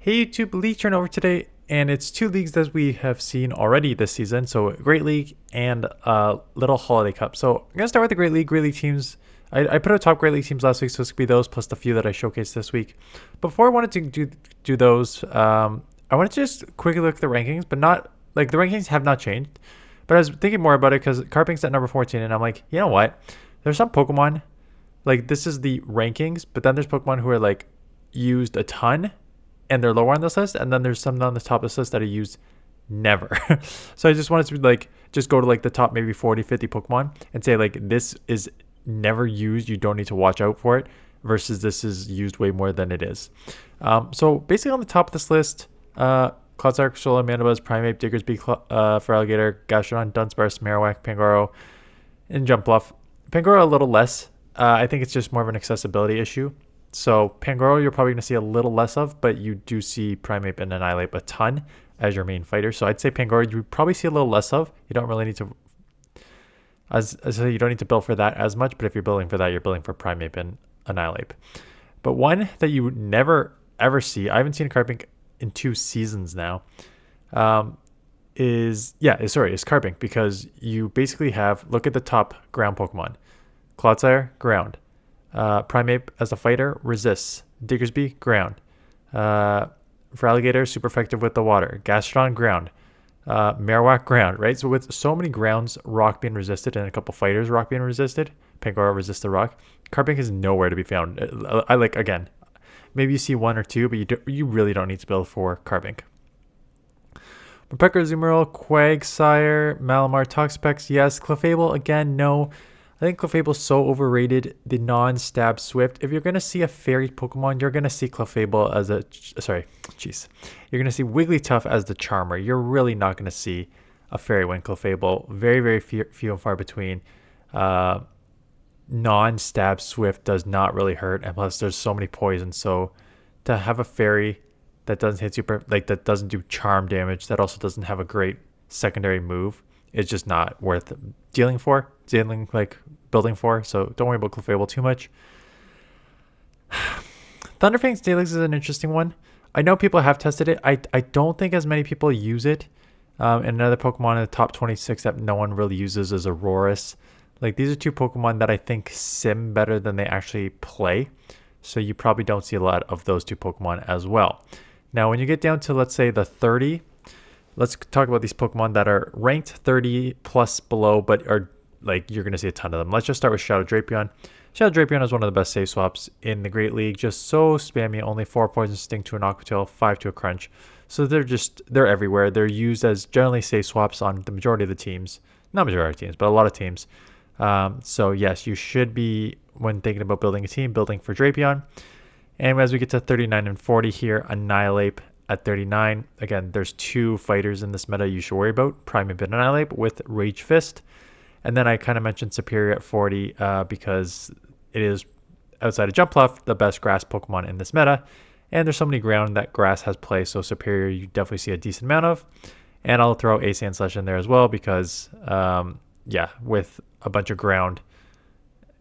Hey YouTube, league turnover today, and it's two leagues that we have seen already this season. So Great League and Little Holiday Cup. So I'm gonna start with the Great League. Great League teams. I put out top Great League teams last week, so it's gonna be those plus the few that I showcased this week. Before I wanted to do those, I wanted to just quickly look at the rankings, but not like the rankings have not changed. But I was thinking more about it because Carping's at number 14, and I'm like, you know what? There's some Pokemon like this is the rankings, but then there's Pokemon who are like used a ton and they're lower on this list, and then there's some on the top of this list that are used never. So I just wanted to like just go to like the top maybe 40 50 Pokemon and say like this is never used, you don't need to watch out for it, versus this is used way more than it is. So basically on the top of this list, Clodsire, Solar, Mandibuzz, Primeape, Diggersby, Feraligatr, Gastrodon, Dunsparce, Marowak, Pangoro, and Jumpluff. Pangoro a little less. I think it's just more of an accessibility issue. So Pangoro you're probably going to see a little less of, but you do see Primeape and Annihilate a ton as your main fighter. So I'd say Pangoro you would probably see a little less of. You don't really need to, as you don't need to build for that as much, but if you're building for that, you're building for Primeape and Annihilate. But one that you would never ever see, I haven't seen a Carpink in 2 seasons now, is Carpink, because you basically have, look at the top ground Pokemon. Clodsire, ground. Primeape as a fighter, resists. Diggersby, ground. Feraligatr, super effective with the water. Gastrodon, ground. Marowak, ground, right? So with so many grounds, rock being resisted, and a couple fighters, rock being resisted, Pangoro resists the rock, Carpink is nowhere to be found. I like, again, maybe you see 1 or 2, but you really don't need to build for Carpink. Woodpecker, Azumarill, Quagsire, Malamar, Toxapex, yes. Clefable, again, no. I think Clefable's so overrated. The non-stab Swift. If you're going to see a fairy Pokemon, you're going to see Clefable as a... You're going to see Wigglytuff as the Charmer. You're really not going to see a fairy win Clefable. Very, very few and far between. Non-stab Swift does not really hurt. And plus, there's so many poisons. So to have a fairy that doesn't hit super... Like, that doesn't do charm damage, that also doesn't have a great secondary move, it's just not worth building for. So don't worry about Clefable too much. Thunderfang Steelix is an interesting one. I know people have tested it. I don't think as many people use it. And another Pokemon in the top 26 that no one really uses is Aurorus. Like, these are 2 Pokemon that I think sim better than they actually play. So you probably don't see a lot of those 2 Pokemon as well. Now, when you get down to, let's say, the 30, let's talk about these Pokemon that are ranked 30 plus below, but are like, you're going to see a ton of them. Let's just start with Shadow Drapion. Shadow Drapion is one of the best save swaps in the Great League. Just so spammy. Only 4 Poison Sting to an Aqua Tail, 5 to a Crunch. So they're everywhere. They're used as generally save swaps on the majority of the teams. Not majority of teams, but a lot of teams. So yes, you should be, when thinking about building a team, building for Drapion. And as we get to 39 and 40 here, Annihilate at 39. Again, there's 2 fighters in this meta you should worry about. Primeape and Annihilate with Rage Fist. And then I kind of mentioned Superior at 40 because it is, outside of Jumpluff, the best grass Pokemon in this meta. And there's so many ground that grass has play, so Superior you definitely see a decent amount of. And I'll throw Ace and Slash in there as well because, with a bunch of ground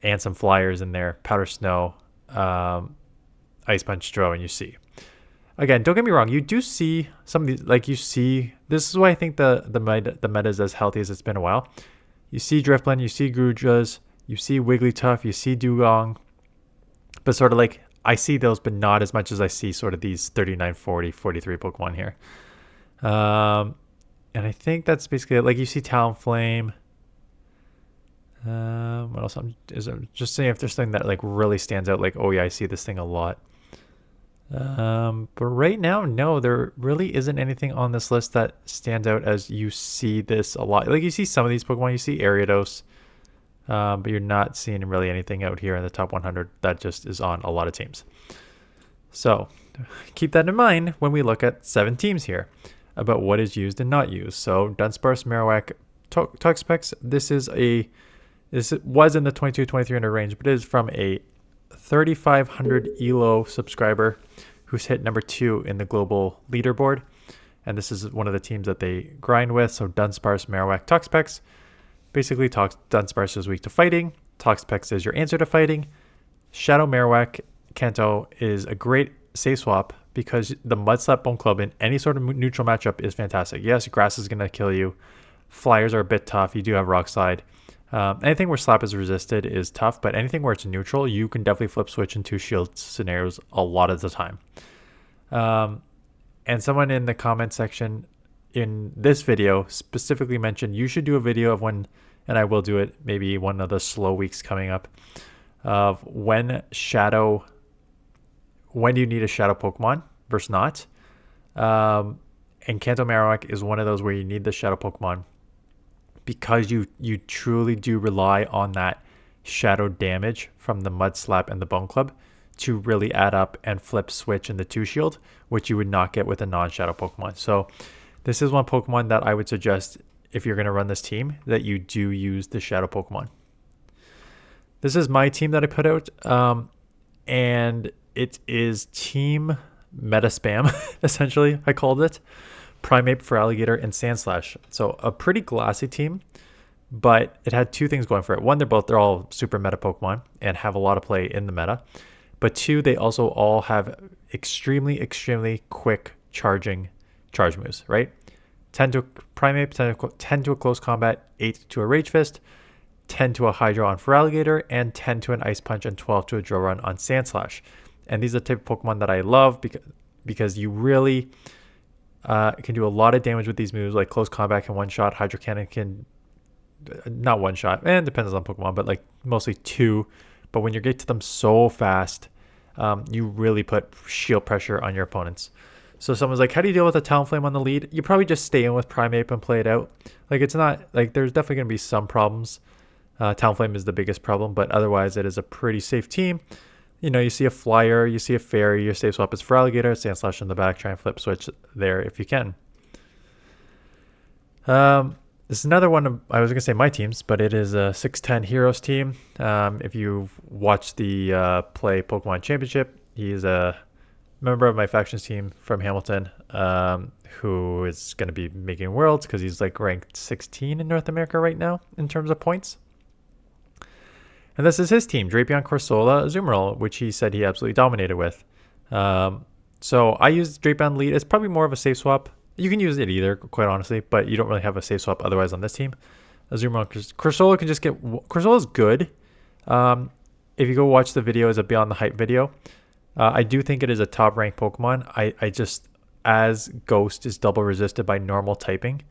and some flyers in there, Powder Snow, Ice Punch, Throw, and you see. Again, don't get me wrong. You do see some of these, like this is why I think the meta is as healthy as it's been a while. You see Drifblim, you see Grujas, you see Wigglytuff, you see Dugong. But sort of like, I see those, but not as much as I see sort of these 39, 40, 43 Pokemon here. And I think that's basically it. Like, you see Talonflame. What else? I'm just saying if there's something that like really stands out, like, oh yeah, I see this thing a lot. But right now, no, there really isn't anything on this list that stands out as you see this a lot. Like, you see some of these Pokemon, you see Ariados, but you're not seeing really anything out here in the top 100 that just is on a lot of teams. So keep that in mind when we look at 7 teams here about what is used and not used. So Dunsparce, Marowak, Toxapex, this was in the 22-2300 range, but it is from a 3,500 ELO subscriber who's hit number 2 in the global leaderboard. And this is one of the teams that they grind with. So Dunsparce, Marowak, Toxapex. Basically, Dunsparce is weak to fighting. Toxapex is your answer to fighting. Shadow Marowak Kanto is a great save swap because the Mud Slap Bone Club in any sort of neutral matchup is fantastic. Yes, grass is going to kill you. Flyers are a bit tough. You do have Rock Slide. Anything where Slap is resisted is tough, but anything where it's neutral, you can definitely flip switch into shield scenarios a lot of the time. And someone in the comment section in this video specifically mentioned you should do a video of when, and I will do it maybe one of the slow weeks coming up, of when do you need a shadow Pokemon versus not. And Kanto Marowak is one of those where you need the shadow Pokemon because you truly do rely on that shadow damage from the Mud Slap and the Bone Club to really add up and flip switch in the 2-shield, which you would not get with a non-shadow Pokemon. So this is one Pokemon that I would suggest if you're going to run this team that you do use the shadow Pokemon. This is my team that I put out, and it is Team Meta Spam, essentially, I called it. Primeape, Feraligatr, and Sandslash. So a pretty glassy team, but it had two things going for it. One, they're all super meta Pokemon and have a lot of play in the meta. But two, they also all have extremely, extremely quick charge moves, right? 10 to Primeape, 10 to a close combat, 8 to a Rage Fist, 10 to a Hydro on Feraligatr, and 10 to an Ice Punch, and 12 to a Drill Run on Sandslash. And these are the type of Pokemon that I love because you really can do a lot of damage with these moves. Like close combat can one-shot, Hydro Cannon can not one-shot, and depends on Pokemon, but like mostly 2. But when you get to them so fast, you really put shield pressure on your opponents. So someone's like, how do you deal with a Talonflame on the lead? You probably just stay in with Primeape and play it out. Like it's not like there's definitely going to be some problems. Talonflame is the biggest problem, but otherwise it is a pretty safe team. You know, you see a Flyer, you see a Fairy, your safe swap is Feraligatr, Sandslash in the back, try and flip switch there if you can. This is another one I was going to say my teams, but it is a 6'10 Heroes team. If you've watched the Play Pokemon Championship, he's a member of my factions team from Hamilton, who is going to be making Worlds because he's like ranked 16 in North America right now in terms of points. And this is his team, Drapion, Corsola, Azumarill, which he said he absolutely dominated with. So I used Drapion lead. It's probably more of a safe swap. You can use it either, quite honestly, but you don't really have a safe swap otherwise on this team. Azumarill, Corsola can just get... Corsola's good. If you go watch the video, it's a Beyond the Hype video. I do think it is a top-ranked Pokemon. I just, as Ghost is double resisted by normal typing,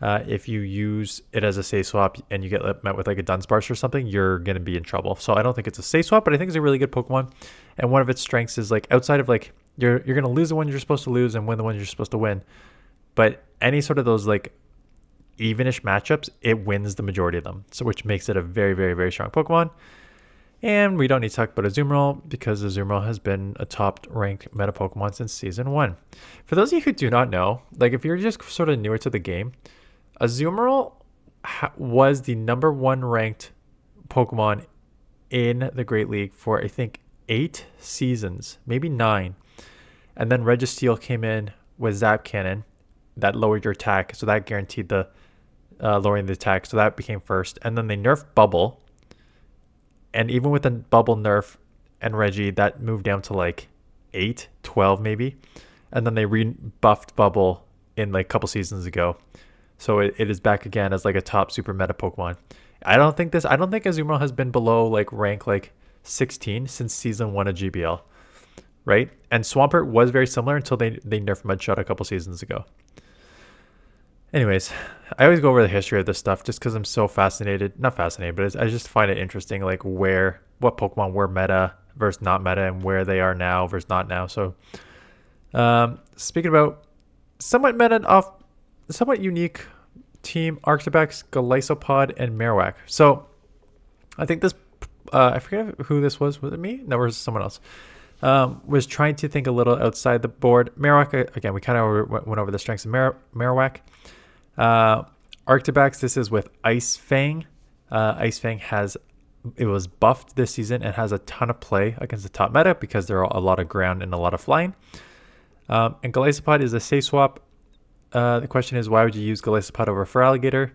if you use it as a safe swap and you get met with like a Dunsparce or something, you're going to be in trouble. So I don't think it's a safe swap, but I think it's a really good Pokemon. And one of its strengths is like outside of like you're going to lose the one you're supposed to lose and win the one you're supposed to win. But any sort of those like evenish matchups, it wins the majority of them. So which makes it a very, very, very strong Pokemon. And we don't need to talk about Azumarill because Azumarill has been a top-ranked meta Pokemon since Season 1. For those of you who do not know, like if you're just sort of newer to the game, Azumarill was the #1 ranked Pokemon in the Great League for, I think, 8 seasons, maybe 9. And then Registeel came in with Zap Cannon that lowered your attack, so that guaranteed the lowering the attack, so that became first. And then they nerfed Bubble, and even with the Bubble nerf and Reggie, that moved down to like 8, 12 maybe. And then they rebuffed Bubble in like a couple seasons ago. So it is back again as like a top super meta Pokemon. I don't think Azumarill has been below like rank like 16 since season 1 of GBL, right? And Swampert was very similar until they nerfed Mudshot a couple seasons ago. Anyways, I always go over the history of this stuff just because I'm so fascinated. Not fascinated, but I just find it interesting, like what Pokemon were meta versus not meta and where they are now versus not now. So speaking about somewhat meta somewhat unique team, Arctibax, Golisopod, and Marowak. So I think this, I forget who this was. Was it me? No, it was someone else. Was trying to think a little outside the board. Marowak, again, we kind of went over the strengths of Marowak. Arctibax, this is with Ice Fang. Ice Fang was buffed this season and has a ton of play against the top meta because there are a lot of ground and a lot of flying. And Golisopod is a safe swap. The question is, why would you use Golisopod over Feraligatr?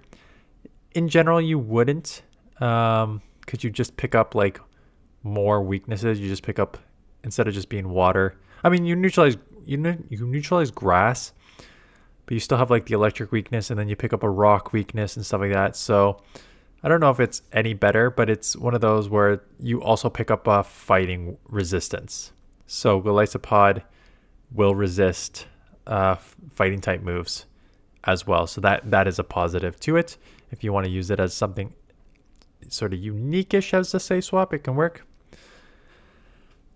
In general, you wouldn't. Could you just pick up like more weaknesses? You just pick up, instead of just being water. I mean, you neutralize you neutralize grass, but you still have like the electric weakness, and then you pick up a rock weakness and stuff like that. So I don't know if it's any better, but it's one of those where you also pick up a fighting resistance. So Golisopod will resist fighting type moves as well. So that is a positive to it. If you want to use it as something sort of unique-ish as a say swap, it can work.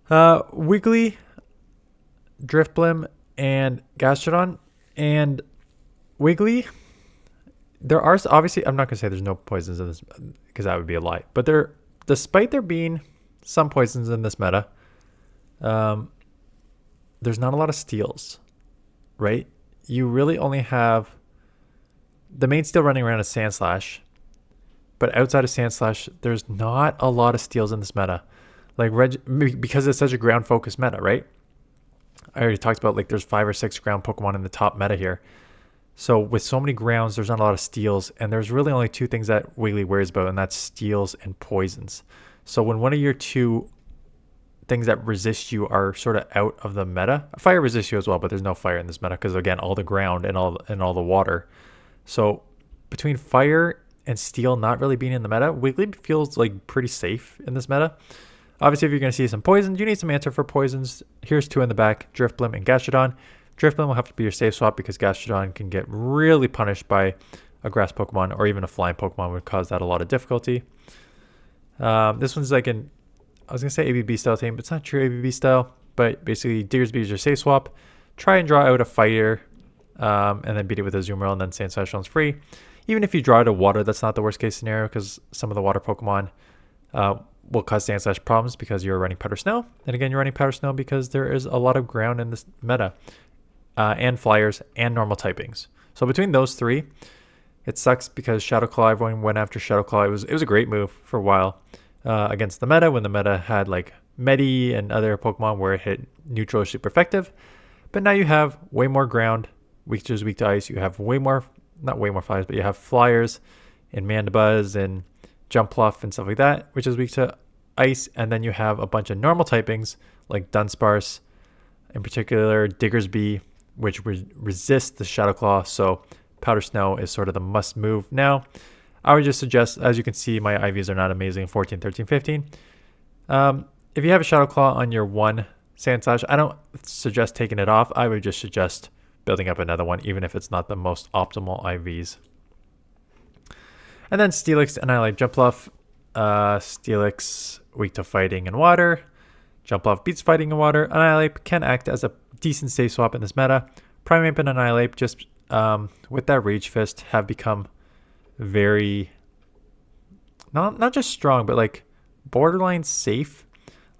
Wiggly, Driftblim, and Gastrodon. And Wiggly, there are obviously, I'm not going to say there's no poisons in this because that would be a lie. But despite there being some poisons in this meta, there's not a lot of steals, right? You really only have the main steal running around is Sandslash. But outside of Sandslash, there's not a lot of steals in this meta. Like because it's such a ground focused meta, right? I already talked about like there's 5 or 6 ground Pokemon in the top meta here. So with so many grounds, there's not a lot of steals, and there's really only 2 things that Wiggly worries about, and that's steals and poisons. So when one of your 2 things that resist you are sort of out of the meta, fire resists you as well, but there's no fire in this meta because again, all the ground and all the water. So between fire and steel not really being in the meta, Wiggly feels like pretty safe in this meta. Obviously, if you're going to see some poisons, you need some answer for poisons. Here's 2 in the back, Driftblim and Gastrodon. Driftblim will have to be your safe swap because Gastrodon can get really punished by a grass Pokemon, or even a flying Pokemon would cause that a lot of difficulty. This one's like I was going to say ABB style team, but it's not true ABB style. But basically, Diggersby is your safe swap. Try and draw out a fighter, and then beat it with a Azumarill, and then Sandslash runs free. Even if you draw out a water, that's not the worst case scenario because some of the water Pokemon will cause Sandslash problems because you're running Powder Snow. And again, you're running Powder Snow because there is a lot of ground in this meta, and flyers and normal typings. So between those 3, it sucks because Shadow Claw, everyone went after Shadow Claw. It was a great move for a while against the meta when the meta had like Medi and other Pokemon where it hit neutral or super effective. But now you have way more ground, which is weak to ice. You have not way more flyers, but you have flyers and Mandibuzz and Jumpluff and stuff like that, which is weak to ice. And then you have a bunch of normal typings like Dunsparce, in particular Diggersby, which resist the Shadow Claw. So Powder Snow is sort of the must move. Now, I would just suggest, as you can see, my IVs are not amazing, 14, 13, 15. If you have a Shadow Claw on your 1 Sandslash, I don't suggest taking it off. I would just suggest building up another one, even if it's not the most optimal IVs. And then Steelix, Annihilate, Jumpluff. Steelix, weak to fighting and water. Jumpluff beats fighting and water. Annihilate can act as a decent safe swap in this meta. Primeape and Annihilate, just with that Rage Fist, have become very, not just strong, but like borderline safe.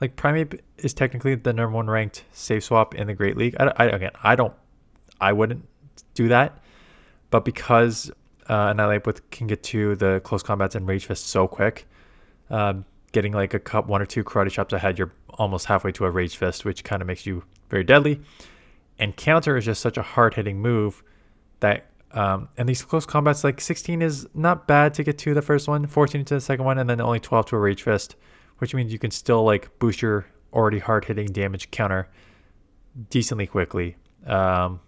Like Primeape is technically the #1 ranked safe swap in the Great League. I wouldn't do that, but because Annihilate can get to the close combats and Rage Fist so quick, getting like a 1 or 2 Karate Chops ahead, you're almost halfway to a Rage Fist, which kind of makes you very deadly. And counter is just such a hard-hitting move that, and these close combats, like 16 is not bad to get to the first one, 14 to the second one, and then only 12 to a Rage Fist, which means you can still like boost your already hard-hitting damage counter decently quickly. So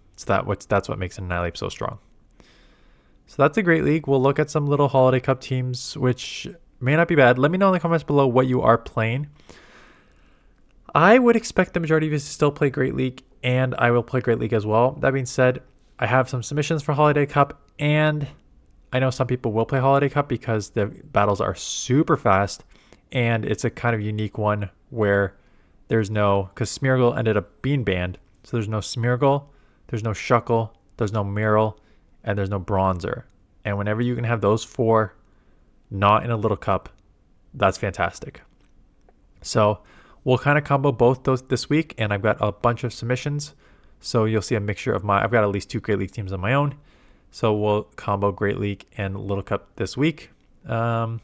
that's what makes Annihilate so strong. So that's a Great League. We'll look at some little Holiday Cup teams, which may not be bad. Let me know in the comments below what you are playing. I would expect the majority of you to still play Great League, and I will play Great League as well. That being said, I have some submissions for Holiday Cup, and I know some people will play Holiday Cup because the battles are super fast, and it's a kind of unique one where there's no, because Smeargle ended up being banned, so there's no Smeargle, there's no Shuckle, there's no Meryl, and there's no Bronzer. And whenever you can have those 4 not in a little cup, that's fantastic. So we'll kind of combo both those this week, and I've got a bunch of submissions. So you'll see a mixture of I've got at least 2 Great League teams on my own. So we'll combo Great League and Little Cup this week. And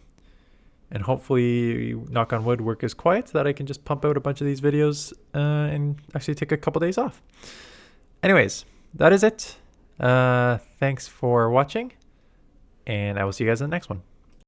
hopefully, knock on wood, work is quiet so that I can just pump out a bunch of these videos and actually take a couple days off. Anyways, that is it. Thanks for watching, and I will see you guys in the next one.